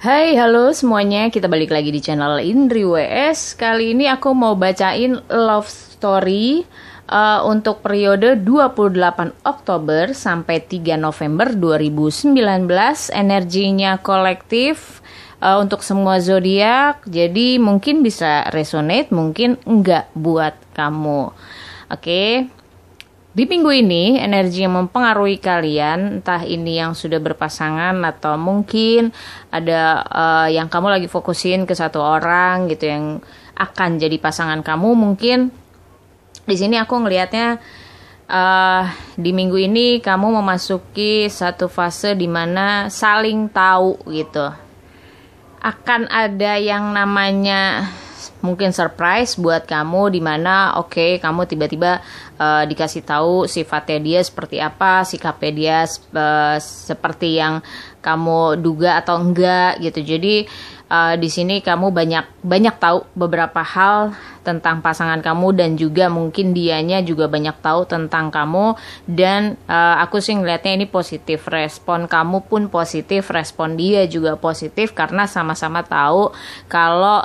Hai, halo semuanya. Kita balik lagi di channel Indri WS. Kali ini aku mau bacain love story untuk periode 28 Oktober sampai 3 November 2019. Energinya kolektif untuk semua zodiak. Jadi mungkin bisa resonate, mungkin enggak buat kamu. Oke. Di minggu ini, energi yang mempengaruhi kalian, entah ini yang sudah berpasangan atau mungkin ada yang kamu lagi fokusin ke satu orang gitu yang akan jadi pasangan kamu. Mungkin di sini aku ngelihatnya di minggu ini kamu memasuki satu fase di mana saling tahu gitu. Akan ada yang namanya mungkin surprise buat kamu di mana kamu tiba-tiba dikasih tahu sifatnya dia seperti apa, sikapnya dia seperti yang kamu duga atau enggak gitu. Jadi di sini kamu banyak tahu beberapa hal tentang pasangan kamu dan juga mungkin dianya juga banyak tahu tentang kamu dan aku sih ngelihatnya ini positif, respon kamu pun positif, respon dia juga positif karena sama-sama tahu kalau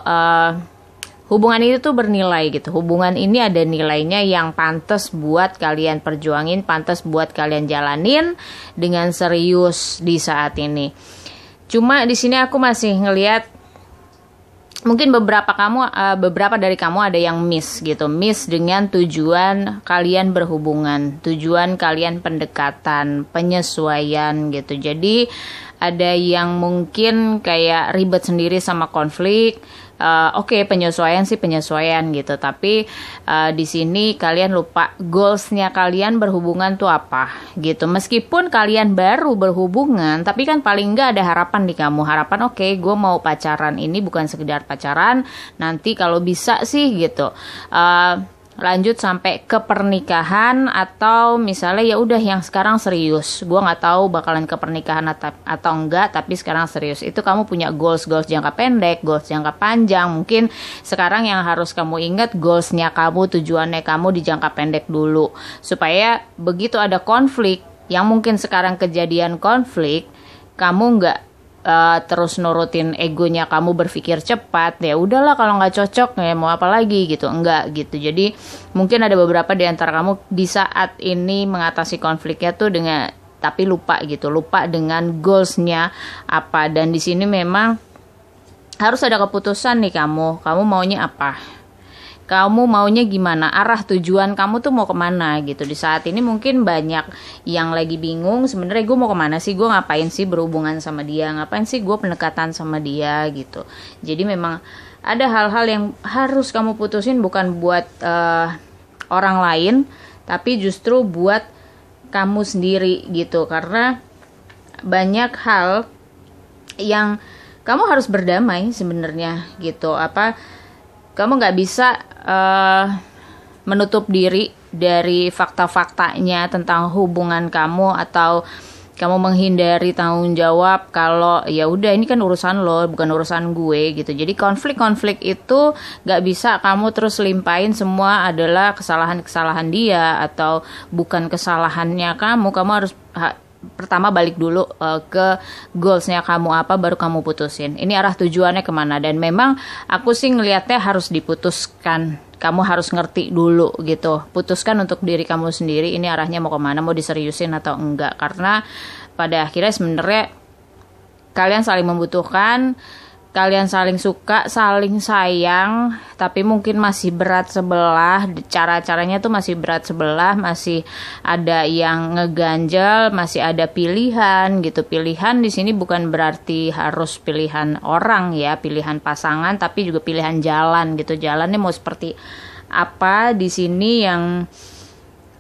hubungan itu tuh bernilai gitu. Hubungan ini ada nilainya yang pantas buat kalian perjuangin, pantas buat kalian jalanin dengan serius di saat ini. Cuma di sini aku masih ngelihat mungkin beberapa dari kamu ada yang miss gitu. Miss dengan tujuan kalian berhubungan, tujuan kalian pendekatan, penyesuaian gitu. Jadi ada yang mungkin kayak ribet sendiri sama konflik. Penyesuaian gitu, tapi di sini kalian lupa goalsnya kalian berhubungan tuh apa gitu. Meskipun kalian baru berhubungan, tapi kan paling nggak ada harapan di kamu. Harapan gue mau pacaran ini bukan sekedar pacaran, nanti kalau bisa sih gitu lanjut sampai ke pernikahan atau misalnya ya udah yang sekarang serius. Gue nggak tahu bakalan ke pernikahan atau enggak, tapi sekarang serius. Itu kamu punya goals jangka pendek, goals jangka panjang. Mungkin sekarang yang harus kamu ingat goalsnya kamu, tujuannya kamu di jangka pendek dulu, supaya begitu ada konflik yang mungkin sekarang kejadian konflik, kamu nggak terus nurutin egonya kamu berpikir cepat, ya udahlah kalau nggak cocok ya mau apa lagi gitu, enggak gitu. Jadi mungkin ada beberapa di antara kamu di saat ini mengatasi konfliknya tuh tapi lupa dengan goalsnya apa. Dan di sini memang harus ada keputusan nih, kamu maunya apa, kamu maunya gimana, arah tujuan kamu tuh mau kemana gitu. Di saat ini mungkin banyak yang lagi bingung, sebenarnya gue mau kemana sih, gue ngapain sih berhubungan sama dia, ngapain sih gue pendekatan sama dia gitu. Jadi memang ada hal-hal yang harus kamu putusin, bukan buat orang lain, tapi justru buat kamu sendiri gitu. Karena banyak hal yang kamu harus berdamai sebenarnya gitu. Kamu nggak bisa menutup diri dari fakta-faktanya tentang hubungan kamu, atau kamu menghindari tanggung jawab kalau ya udah ini kan urusan lo, bukan urusan gue gitu. Jadi konflik-konflik itu nggak bisa kamu terus limpahin semua adalah kesalahan-kesalahan dia atau bukan kesalahannya kamu. Kamu harus pertama balik dulu ke goalsnya kamu apa, baru kamu putusin ini arah tujuannya kemana. Dan memang aku sih ngelihatnya harus diputuskan, kamu harus ngerti dulu gitu, putuskan untuk diri kamu sendiri ini arahnya mau kemana, mau diseriusin atau enggak. Karena pada akhirnya sebenarnya kalian saling membutuhkan, kalian saling suka, saling sayang, tapi mungkin masih berat sebelah, cara-caranya tuh masih berat sebelah, masih ada yang ngeganjel, masih ada pilihan gitu. Pilihan di sini bukan berarti harus pilihan orang ya, pilihan pasangan, tapi juga pilihan jalan gitu. Jalannya mau seperti apa di sini yang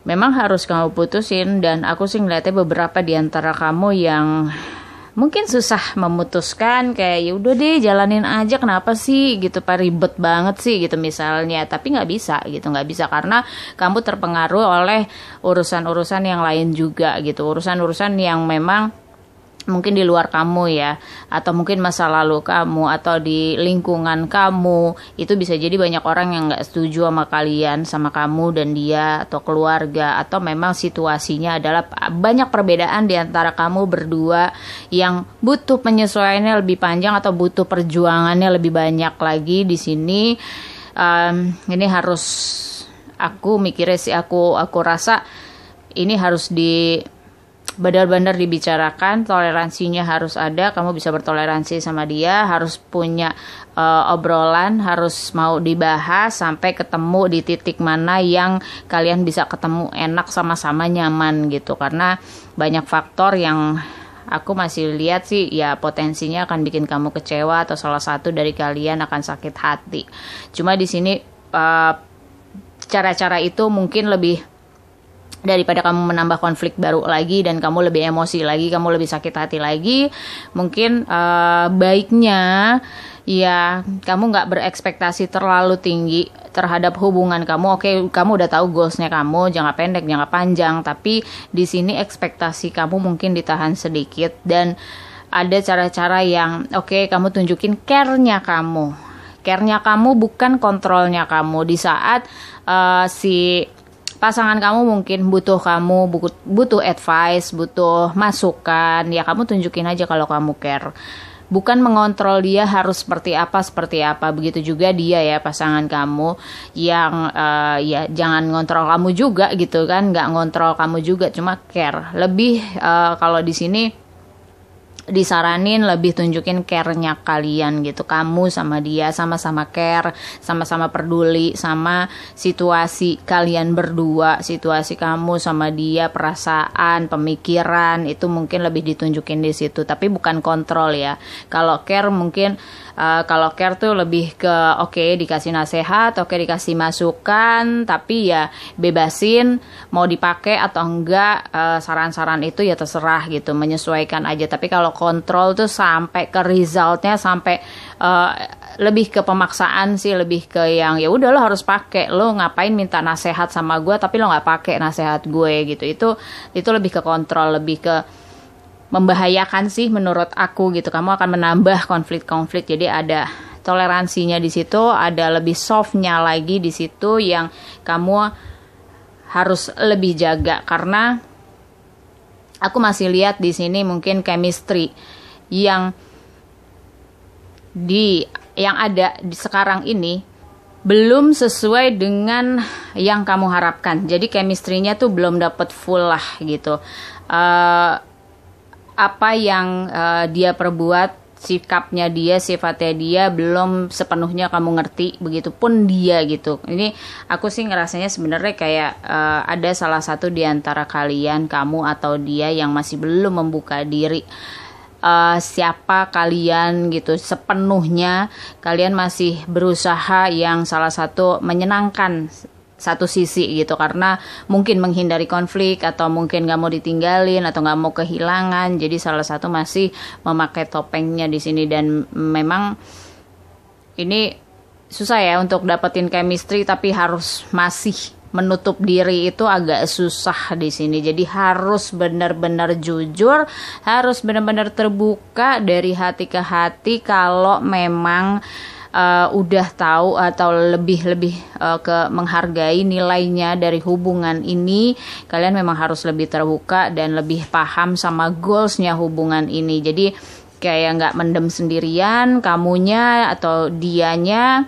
memang harus kamu putusin. Dan aku sih ngeliatnya beberapa di antara kamu yang mungkin susah memutuskan, kayak ya udah deh jalanin aja, kenapa sih gitu, ribet banget sih gitu misalnya. Tapi nggak bisa karena kamu terpengaruh oleh urusan-urusan yang lain juga gitu, urusan-urusan yang memang mungkin di luar kamu ya, atau mungkin masa lalu kamu, atau di lingkungan kamu, itu bisa jadi banyak orang yang nggak setuju sama kalian, sama kamu dan dia, atau keluarga, atau memang situasinya adalah banyak perbedaan di antara kamu berdua yang butuh penyesuaiannya lebih panjang atau butuh perjuangannya lebih banyak lagi di sini. Ini harus, aku mikirnya sih, aku rasa ini harus benar-benar dibicarakan, toleransinya harus ada, kamu bisa bertoleransi sama dia, harus punya obrolan, harus mau dibahas sampai ketemu di titik mana yang kalian bisa ketemu enak sama-sama nyaman gitu. Karena banyak faktor yang aku masih lihat sih ya potensinya akan bikin kamu kecewa atau salah satu dari kalian akan sakit hati. Cuma di sini cara-cara itu mungkin lebih, daripada kamu menambah konflik baru lagi dan kamu lebih emosi lagi, kamu lebih sakit hati lagi, mungkin baiknya ya kamu nggak berekspektasi terlalu tinggi terhadap hubungan kamu. Oke, kamu udah tahu goalsnya kamu, jangka pendek, jangka panjang, tapi di sini ekspektasi kamu mungkin ditahan sedikit dan ada cara-cara yang oke, kamu tunjukin care-nya kamu. Care-nya kamu bukan kontrolnya kamu. Di saat si pasangan kamu mungkin butuh advice, butuh masukan, ya kamu tunjukin aja kalau kamu care. Bukan mengontrol dia harus seperti apa. Begitu juga dia ya, pasangan kamu yang ya jangan ngontrol kamu juga gitu kan, nggak ngontrol kamu juga, cuma care. Lebih kalau di sini disaranin lebih tunjukin care-nya kalian gitu. Kamu sama dia sama-sama care, sama-sama peduli sama situasi kalian berdua, situasi kamu sama dia, perasaan, pemikiran, itu mungkin lebih ditunjukin di situ, tapi bukan kontrol ya. Kalau care mungkin kalau care tuh lebih ke oke, dikasih nasihat, oke, dikasih masukan, tapi ya bebasin mau dipakai atau enggak, saran-saran itu ya terserah gitu, menyesuaikan aja. Tapi kalau kontrol tuh sampai ke resultnya, sampai lebih ke pemaksaan sih, lebih ke yang ya udah lo harus pakai, lo ngapain minta nasihat sama gue tapi lo nggak pakai nasihat gue gitu. Itu lebih ke kontrol, lebih ke membahayakan sih menurut aku gitu. Kamu akan menambah konflik-konflik. Jadi ada toleransinya di situ, ada lebih softnya lagi di situ yang kamu harus lebih jaga. Karena aku masih lihat di sini mungkin chemistry yang ada di sekarang ini belum sesuai dengan yang kamu harapkan. Jadi chemistry-nya tuh belum dapet full lah gitu. Apa yang dia perbuat, sikapnya dia, sifatnya dia belum sepenuhnya kamu ngerti, begitupun dia gitu. Ini aku sih ngerasanya sebenarnya kayak ada salah satu di antara kalian, kamu atau dia, yang masih belum membuka diri. Siapa kalian gitu sepenuhnya. Kalian masih berusaha yang salah satu menyenangkan satu sisi gitu, karena mungkin menghindari konflik atau mungkin gak mau ditinggalin atau gak mau kehilangan. Jadi salah satu masih memakai topengnya di sini, dan memang ini susah ya untuk dapetin chemistry, tapi harus masih menutup diri itu agak susah di sini. Jadi harus benar-benar jujur, harus benar-benar terbuka dari hati ke hati. Kalau memang udah tahu atau lebih ke menghargai nilainya dari hubungan ini, kalian memang harus lebih terbuka dan lebih paham sama goalsnya hubungan ini. Jadi kayak nggak mendem sendirian, kamunya atau dianya.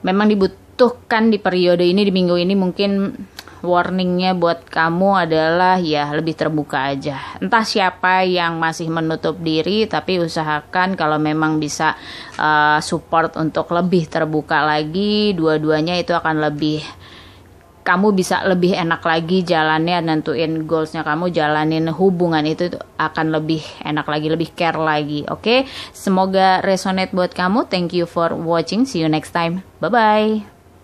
Memang dibutuhkan di periode ini, di minggu ini mungkin warningnya buat kamu adalah ya lebih terbuka aja. Entah siapa yang masih menutup diri, tapi usahakan kalau memang bisa support untuk lebih terbuka lagi. Dua-duanya itu akan lebih, kamu bisa lebih enak lagi jalannya, nentuin goalsnya kamu, jalanin hubungan itu akan lebih enak lagi, lebih care lagi. Oke, semoga resonate buat kamu. Thank you for watching, see you next time, bye bye.